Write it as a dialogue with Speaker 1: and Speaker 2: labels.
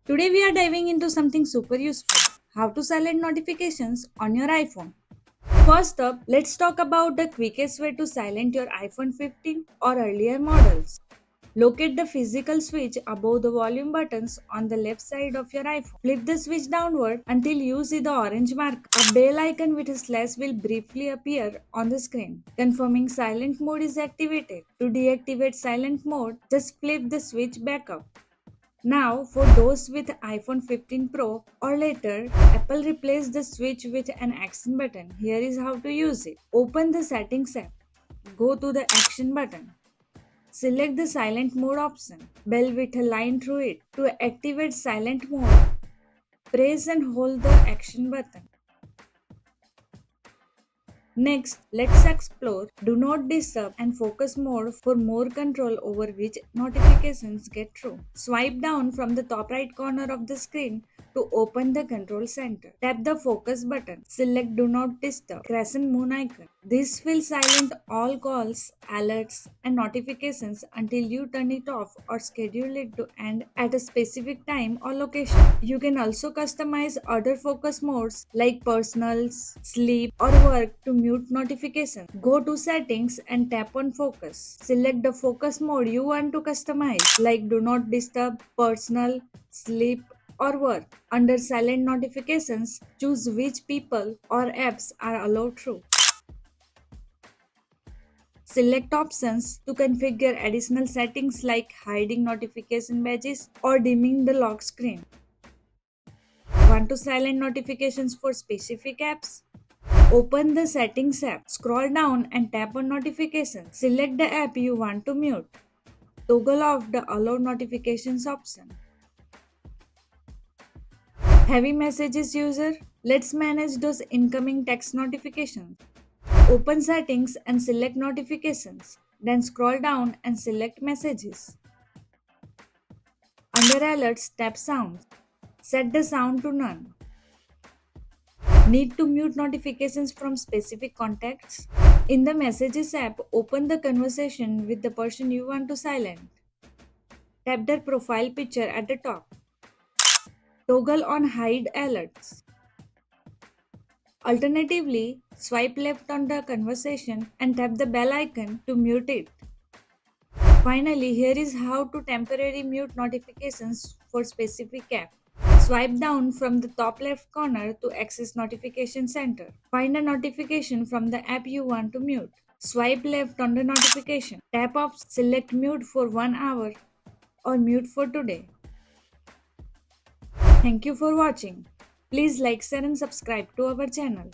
Speaker 1: Today we are diving into something super useful, how to silence notifications on your iPhone. First up, let's talk about the quickest way to silence your iPhone 15 or earlier models. Locate the physical switch above the volume buttons on the left side of your iPhone. Flip the switch downward until you see the orange mark. A bell icon with a slash will briefly appear on the screen, confirming silent mode is activated. To deactivate silent mode, just flip the switch back up. Now, for those with iPhone 15 Pro or later, Apple replaced the switch with an action button. Here is how to use it. Open the settings app. Go to the action button. Select the silent mode option. Bell with a line through it. To activate silent mode, press and hold the action button. Next, let's explore Do Not Disturb and Focus mode for more control over which notifications get through. Swipe down from the top right corner of the screen to open the control center. Tap the focus button. Select Do Not Disturb crescent moon icon. This will silence all calls, alerts, and notifications until you turn it off or schedule it to end at a specific time or location. You can also customize other focus modes like personal, sleep, or work to mute notifications. Go to settings and tap on focus. Select the focus mode you want to customize like do not disturb, personal, sleep, or work. Under silent notifications, choose which people or apps are allowed through. Select options to configure additional settings like hiding notification badges or dimming the lock screen. Want to silent notifications for specific apps? Open the Settings app, scroll down and tap on Notifications. Select the app you want to mute. Toggle off the Allow Notifications option. Heavy Messages user? Let's manage those incoming text notifications. Open Settings and select Notifications. Then scroll down and select Messages. Under Alerts, tap Sounds. Set the sound to none. Need to mute notifications from specific contacts? In the Messages app, open the conversation with the person you want to silence. Tap their profile picture at the top. Toggle on Hide Alerts. Alternatively, swipe left on the conversation and tap the bell icon to mute it. Finally, here is how to temporarily mute notifications for specific app. Swipe down from the top left corner to access Notification Center. Find a notification from the app you want to mute. Swipe left on the notification. Tap off, select mute for 1 hour or mute for today. Thank you for watching. Please like, share and subscribe to our channel.